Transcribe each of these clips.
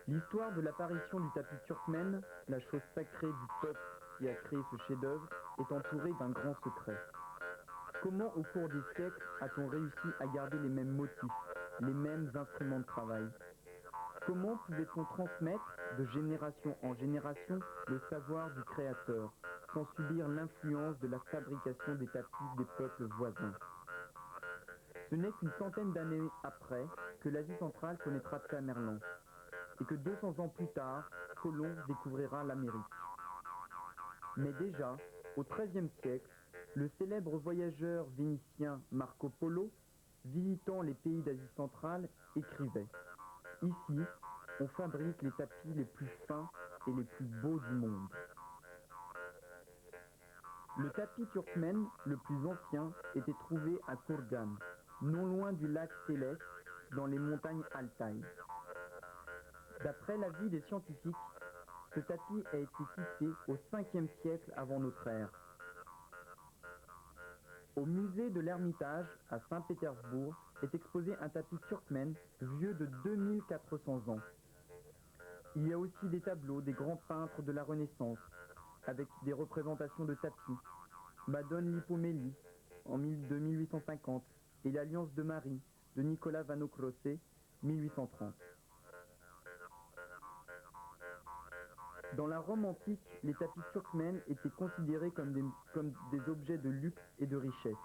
L'histoire de l'apparition du tapis turkmène, la chose sacrée du peuple qui a créé ce chef-d'œuvre, est entourée d'un grand secret. Comment au cours des siècles a-t-on réussi à garder les mêmes motifs, les mêmes instruments de travail? Comment pouvait-on transmettre de génération en génération le savoir du créateur, sans subir l'influence de la fabrication des tapis des peuples voisins? Ce n'est qu'une centaine d'années après que l'Asie centrale connaîtra Tamerlan, et que 200 ans plus tard, Colomb découvrira l'Amérique. Mais déjà, au XIIIe siècle, le célèbre voyageur vénitien Marco Polo, visitant les pays d'Asie centrale, écrivait « Ici, on fabrique les tapis les plus fins et les plus beaux du monde. » Le tapis turkmène le plus ancien était trouvé à Kourgan, non loin du lac Céleste, dans les montagnes Altaï. D'après l'avis des scientifiques, ce tapis a été tissé au 5e siècle avant notre ère. Au musée de l'Ermitage, à Saint-Pétersbourg, est exposé un tapis turkmène vieux de 2400 ans. Il y a aussi des tableaux des grands peintres de la Renaissance, avec des représentations de tapis. Madone Lipomeli, de 1850, et l'Alliance de Marie, de Nicolas Vannocrocé, 1830. Dans la Rome antique, les tapis turkmènes étaient considérés comme des objets de luxe et de richesse.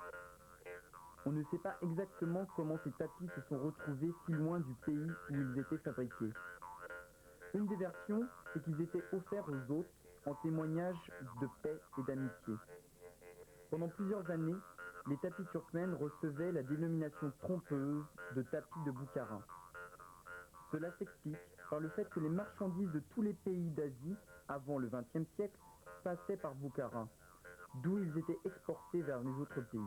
On ne sait pas exactement comment ces tapis se sont retrouvés si loin du pays où ils étaient fabriqués. Une des versions, c'est qu'ils étaient offerts aux hôtes en témoignage de paix et d'amitié. Pendant plusieurs années, les tapis turkmènes recevaient la dénomination trompeuse de tapis de Boukhara. Cela s'explique par le fait que les marchandises de tous les pays d'Asie, avant le XXe siècle, passaient par Boukhara, d'où ils étaient exportés vers les autres pays.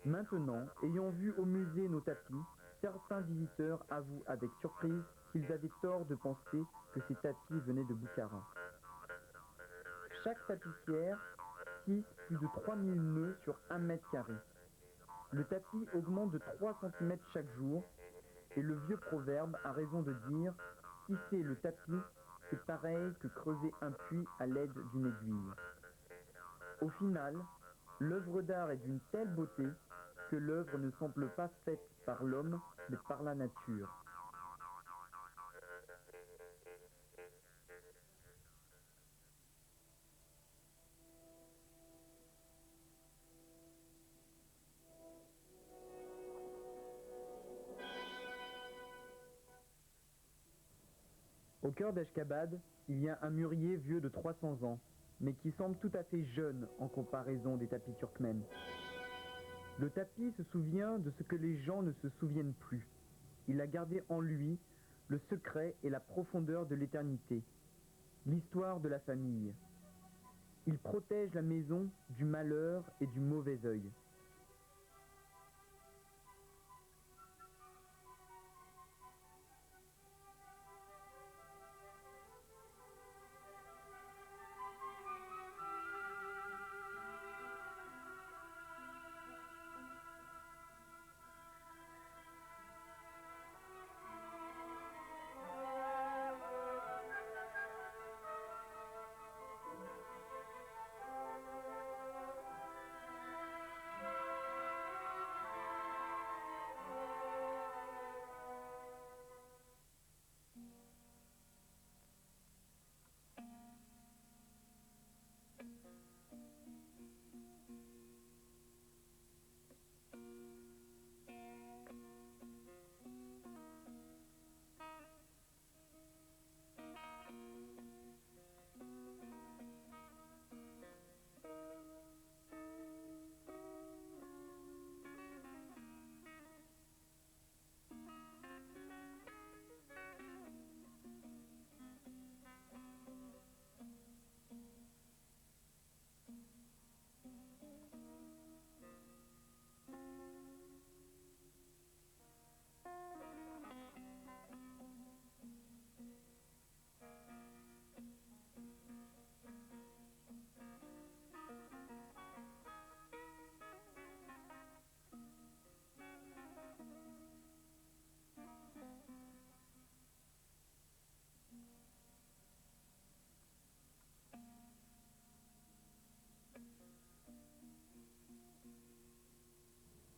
Maintenant, ayant vu au musée nos tapis, certains visiteurs avouent avec surprise qu'ils avaient tort de penser que ces tapis venaient de Boukhara. Chaque tapissière tisse plus de 3000 nœuds sur 1 mètre carré. Le tapis augmente de 3 cm chaque jour, et le vieux proverbe a raison de dire « tisser le tapis, c'est pareil que creuser un puits à l'aide d'une aiguille ». Au final, l'œuvre d'art est d'une telle beauté que l'œuvre ne semble pas faite par l'homme, mais par la nature. Au cœur d'Ashkhabad, il y a un mûrier vieux de 300 ans, mais qui semble tout à fait jeune en comparaison des tapis turkmènes. Le tapis se souvient de ce que les gens ne se souviennent plus. Il a gardé en lui le secret et la profondeur de l'éternité, l'histoire de la famille. Il protège la maison du malheur et du mauvais œil.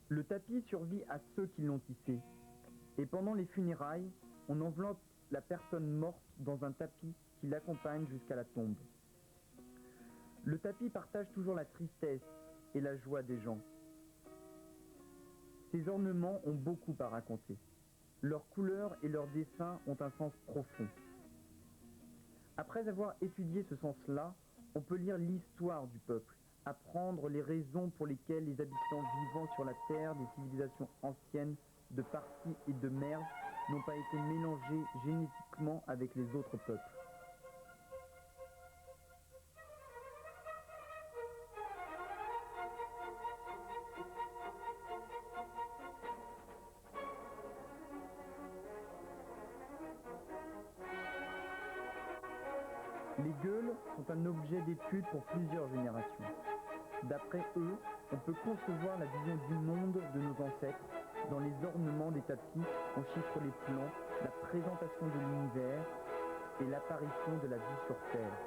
Le tapis survit à ceux qui l'ont tissé. Et pendant les funérailles, on enveloppe la personne morte dans un tapis qui l'accompagne jusqu'à la tombe. Le tapis partage toujours la tristesse et la joie des gens. Ces ornements ont beaucoup à raconter. Leurs couleurs et leurs dessins ont un sens profond. Après avoir étudié ce sens-là, on peut lire l'histoire du peuple, apprendre les raisons pour lesquelles les habitants vivant sur la terre des civilisations anciennes de Parthie et de Mers n'ont pas été mélangés génétiquement avec les autres peuples. Les gueules sont un objet d'étude pour plusieurs générations. D'après eux, on peut concevoir la vision du monde de nos ancêtres. Dans les ornements des tapis, on chiffre les plans, la présentation de l'univers et l'apparition de la vie sur Terre.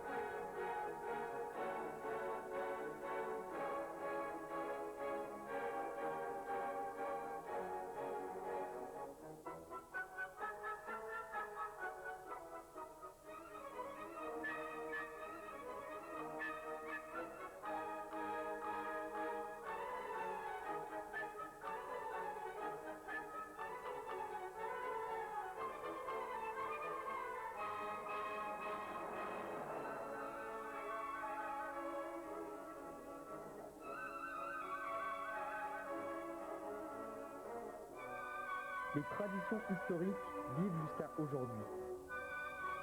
Les traditions historiques vivent jusqu'à aujourd'hui.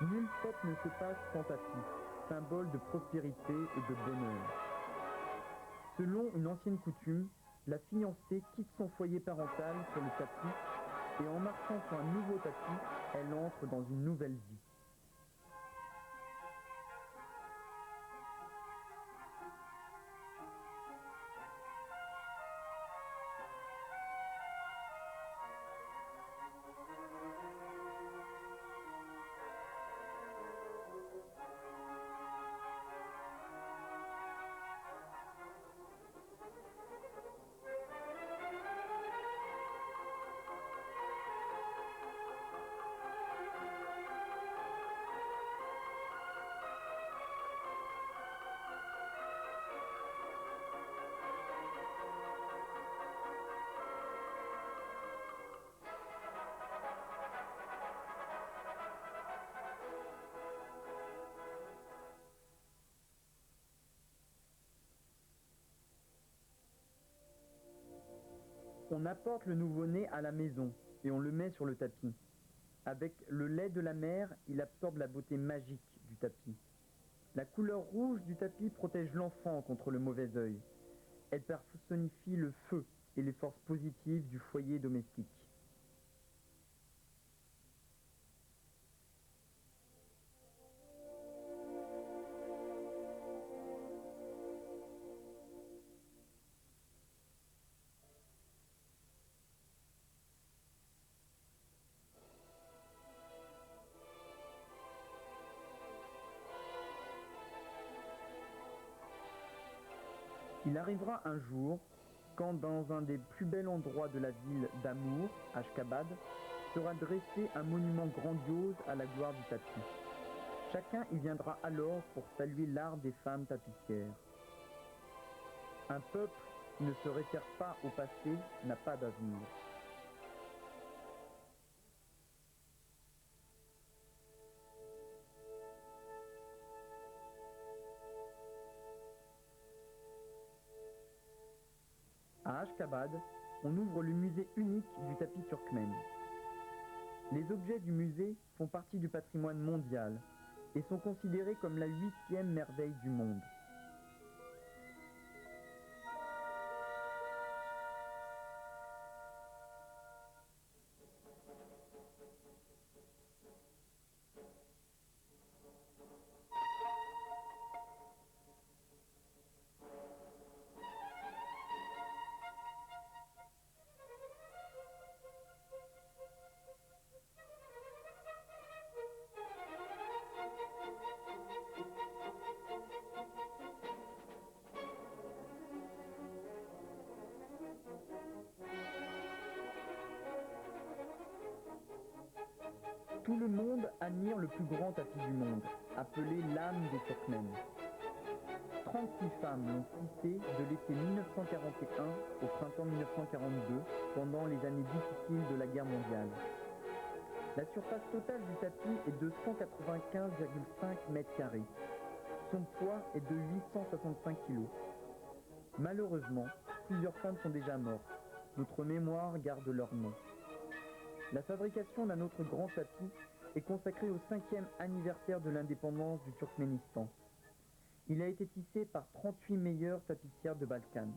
Nulle fête ne se passe sans tapis, symbole de prospérité et de bonheur. Selon une ancienne coutume, la fiancée quitte son foyer parental sur le tapis et en marchant sur un nouveau tapis, elle entre dans une nouvelle vie. On apporte le nouveau-né à la maison et on le met sur le tapis. Avec le lait de la mère, il absorbe la beauté magique du tapis. La couleur rouge du tapis protège l'enfant contre le mauvais œil. Elle personnifie le feu et les forces positives du foyer domestique. Il arrivera un jour, quand dans un des plus bels endroits de la ville d'Amour, Ashkabad, sera dressé un monument grandiose à la gloire du tapis. Chacun y viendra alors pour saluer l'art des femmes tapissières. Un peuple qui ne se réfère pas au passé n'a pas d'avenir. À Ashkabad, on ouvre le musée unique du tapis turkmène. Les objets du musée font partie du patrimoine mondial et sont considérés comme la 8e merveille du monde. Tout le monde admire le plus grand tapis du monde, appelé l'âme des Turkmènes. 36 femmes l'ont tissé de l'été 1941 au printemps 1942, pendant les années difficiles de la guerre mondiale. La surface totale du tapis est de 195,5 mètres carrés. Son poids est de 865 kg. Malheureusement, plusieurs femmes sont déjà mortes. Notre mémoire garde leur nom. La fabrication d'un autre grand tapis est consacrée au 5e anniversaire de l'indépendance du Turkménistan. Il a été tissé par 38 meilleures tapissières de Balkan.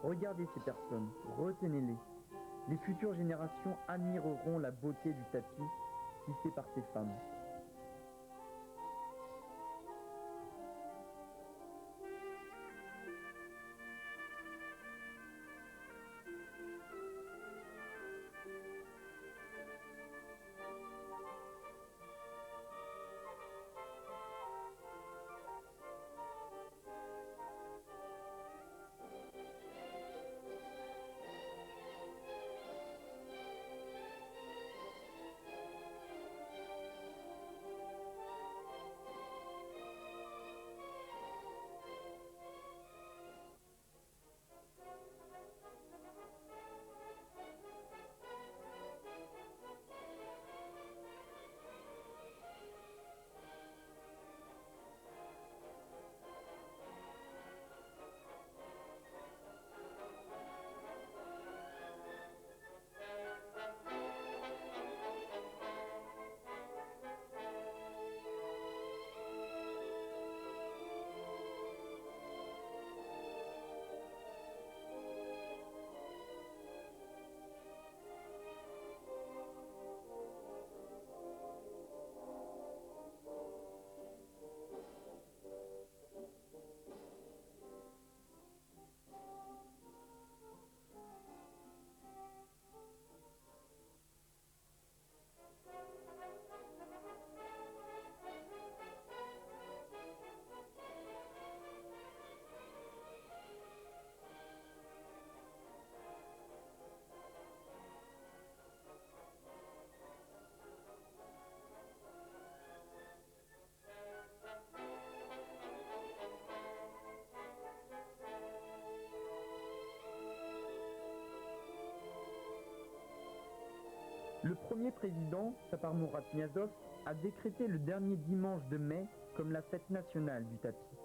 Regardez ces personnes, retenez-les. Les futures générations admireront la beauté du tapis tissé par ces femmes. Le premier président, Sapar Murat Niyazov, a décrété le dernier dimanche de mai comme la fête nationale du tapis.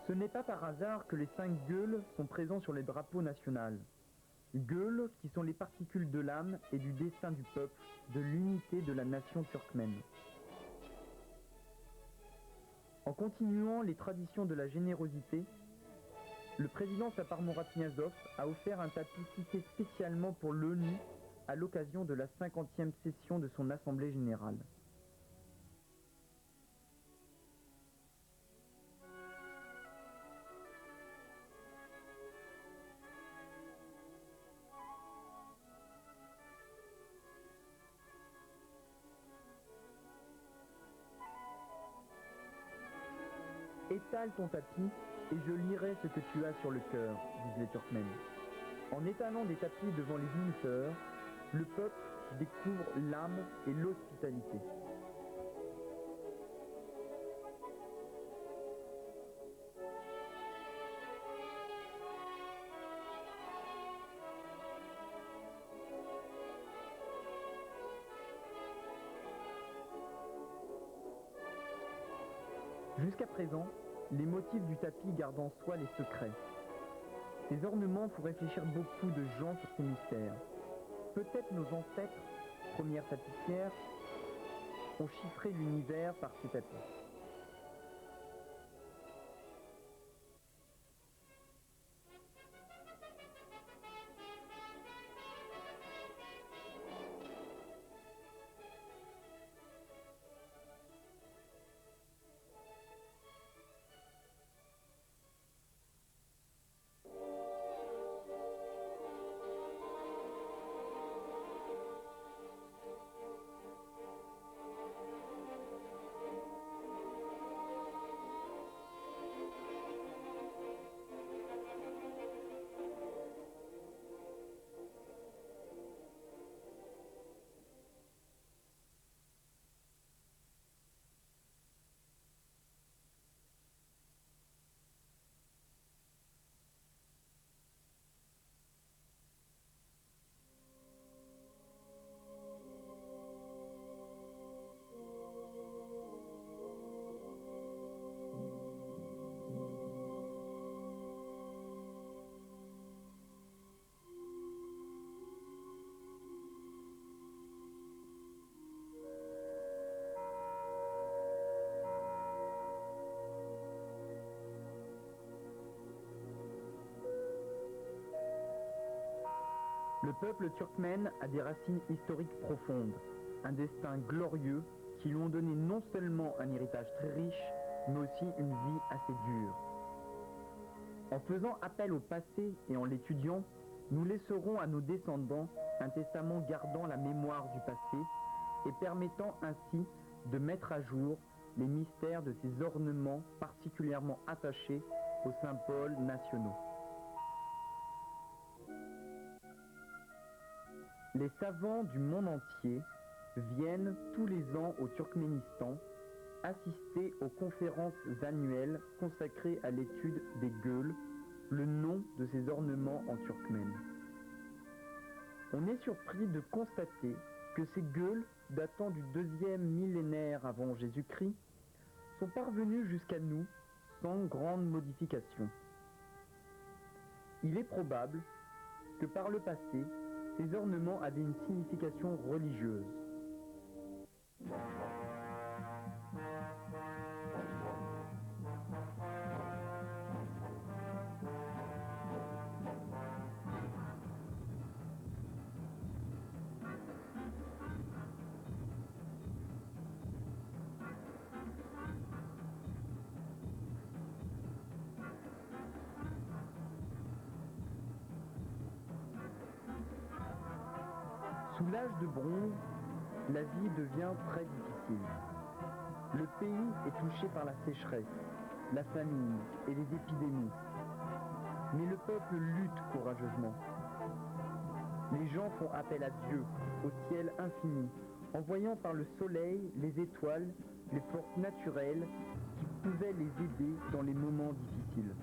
Ce n'est pas par hasard que les 5 gueules sont présents sur les drapeaux nationaux. Gueules qui sont les particules de l'âme et du destin du peuple, de l'unité de la nation turkmène. En continuant les traditions de la générosité, le président Sapar Murat Niyazov a offert un tapis tissé spécialement pour l'ONU à l'occasion de la 50e session de son Assemblée générale. Étale ton tapis et je lirai ce que tu as sur le cœur, disent les Turkmènes. En étalant des tapis devant les visiteurs, le peuple découvre l'âme et l'hospitalité. Jusqu'à présent, les motifs du tapis gardent en soi les secrets. Ces ornements font réfléchir beaucoup de gens sur ces mystères. Peut-être nos ancêtres, premières tapissières, ont chiffré l'univers par ces tapis. Le peuple turkmène a des racines historiques profondes, un destin glorieux qui lui ont donné non seulement un héritage très riche, mais aussi une vie assez dure. En faisant appel au passé et en l'étudiant, nous laisserons à nos descendants un testament gardant la mémoire du passé et permettant ainsi de mettre à jour les mystères de ces ornements particulièrement attachés aux symboles nationaux. Les savants du monde entier viennent tous les ans au Turkménistan assister aux conférences annuelles consacrées à l'étude des gueules, le nom de ces ornements en turkmène. On est surpris de constater que ces gueules, datant du 2e millénaire avant Jésus-Christ, sont parvenues jusqu'à nous sans grande modification. Il est probable que par le passé, ces ornements avaient une signification religieuse. Sous l'âge de bronze, la vie devient très difficile. Le pays est touché par la sécheresse, la famine et les épidémies. Mais le peuple lutte courageusement. Les gens font appel à Dieu, au ciel infini, en voyant par le soleil, les étoiles, les forces naturelles qui pouvaient les aider dans les moments difficiles.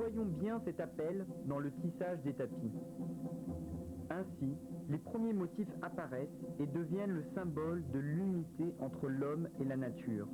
voyons bien cet appel dans le tissage des tapis. Ainsi, les premiers motifs apparaissent et deviennent le symbole de l'unité entre l'homme et la nature.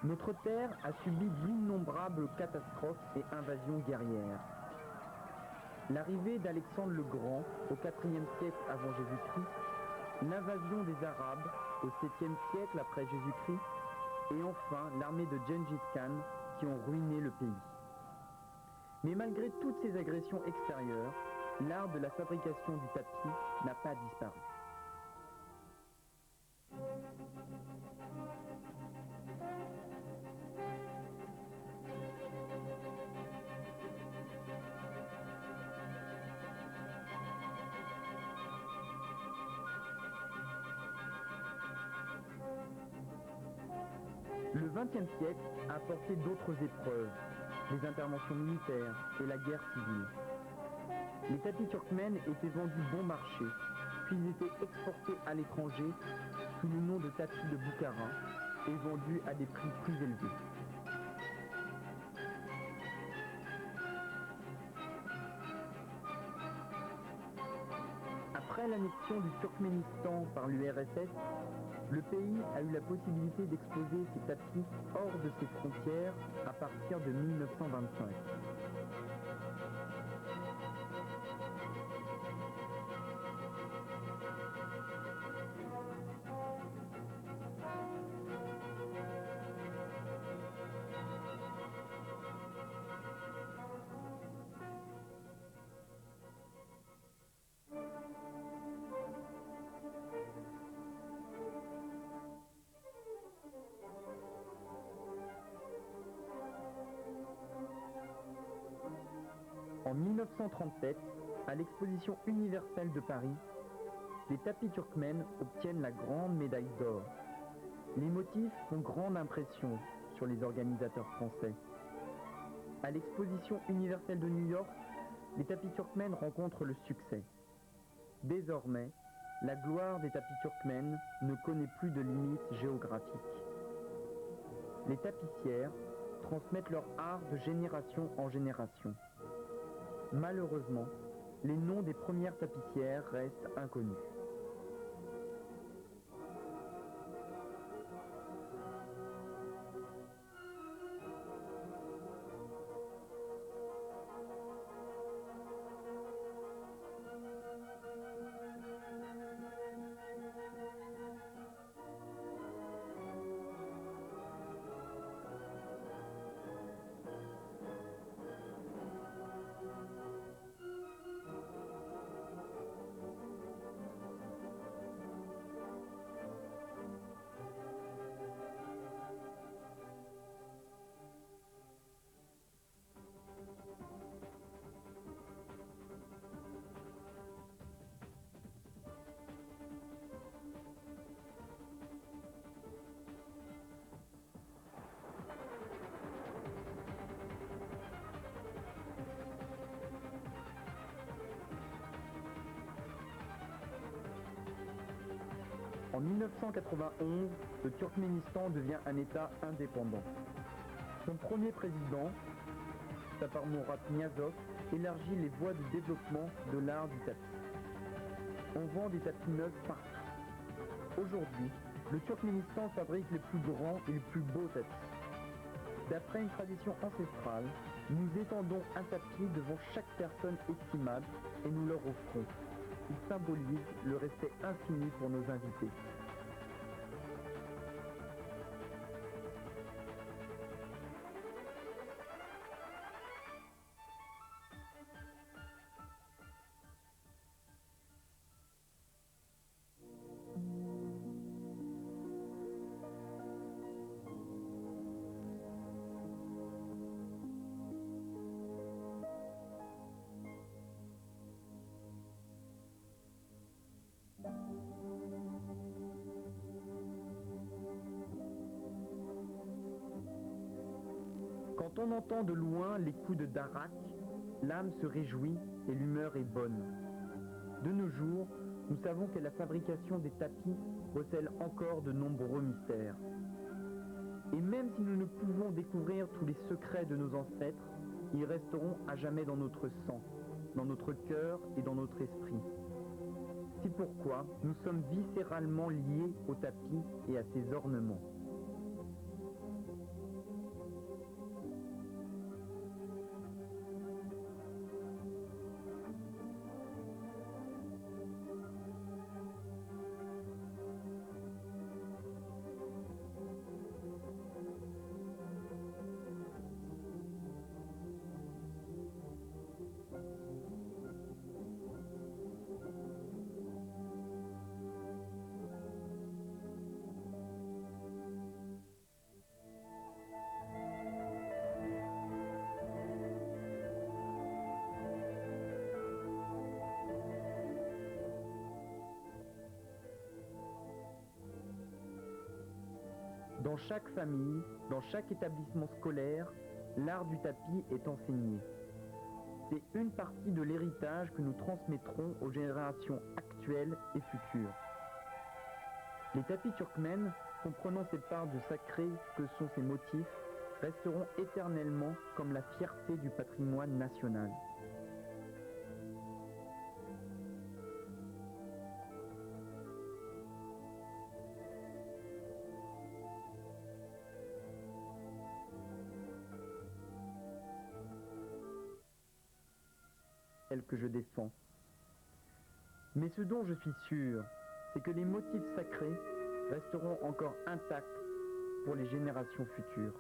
Notre Terre a subi d'innombrables catastrophes et invasions guerrières. L'arrivée d'Alexandre le Grand au IVe siècle avant Jésus-Christ, l'invasion des Arabes au 7e siècle après Jésus-Christ, et enfin l'armée de Gengis Khan qui ont ruiné le pays. Mais malgré toutes ces agressions extérieures, l'art de la fabrication du tapis n'a pas disparu. Le XXe siècle a apporté d'autres épreuves, les interventions militaires et la guerre civile. Les tapis turkmènes étaient vendus bon marché, puis ils étaient exportés à l'étranger sous le nom de tapis de Boukhara et vendus à des prix plus élevés. Après l'annexion du Turkménistan par l'URSS, le pays a eu la possibilité d'exposer ses tapis hors de ses frontières à partir de 1925. En 1937, à l'exposition universelle de Paris, les tapis turkmènes obtiennent la grande médaille d'or. Les motifs font grande impression sur les organisateurs français. À l'exposition universelle de New York, les tapis turkmènes rencontrent le succès. Désormais, la gloire des tapis turkmènes ne connaît plus de limites géographiques. Les tapissières transmettent leur art de génération en génération. Malheureusement, les noms des premières tapissières restent inconnus. En 1991, le Turkménistan devient un État indépendant. Son premier président, Saparmurat Niyazov, élargit les voies de développement de l'art du tapis. On vend des tapis neufs partout. Aujourd'hui, le Turkménistan fabrique les plus grands et les plus beaux tapis. D'après une tradition ancestrale, nous étendons un tapis devant chaque personne estimable et nous leur offrons. Il symbolise le respect infini pour nos invités. Quand on entend de loin les coups de Darak, l'âme se réjouit et l'humeur est bonne. De nos jours, nous savons que la fabrication des tapis recèle encore de nombreux mystères. Et même si nous ne pouvons découvrir tous les secrets de nos ancêtres, ils resteront à jamais dans notre sang, dans notre cœur et dans notre esprit. C'est pourquoi nous sommes viscéralement liés au tapis et à ses ornements. Dans chaque famille, dans chaque établissement scolaire, l'art du tapis est enseigné. C'est une partie de l'héritage que nous transmettrons aux générations actuelles et futures. Les tapis turkmènes, comprenant cette part de sacré que sont ces motifs, resteront éternellement comme la fierté du patrimoine national. Celle que je défends. Mais ce dont je suis sûr, c'est que les motifs sacrés resteront encore intacts pour les générations futures.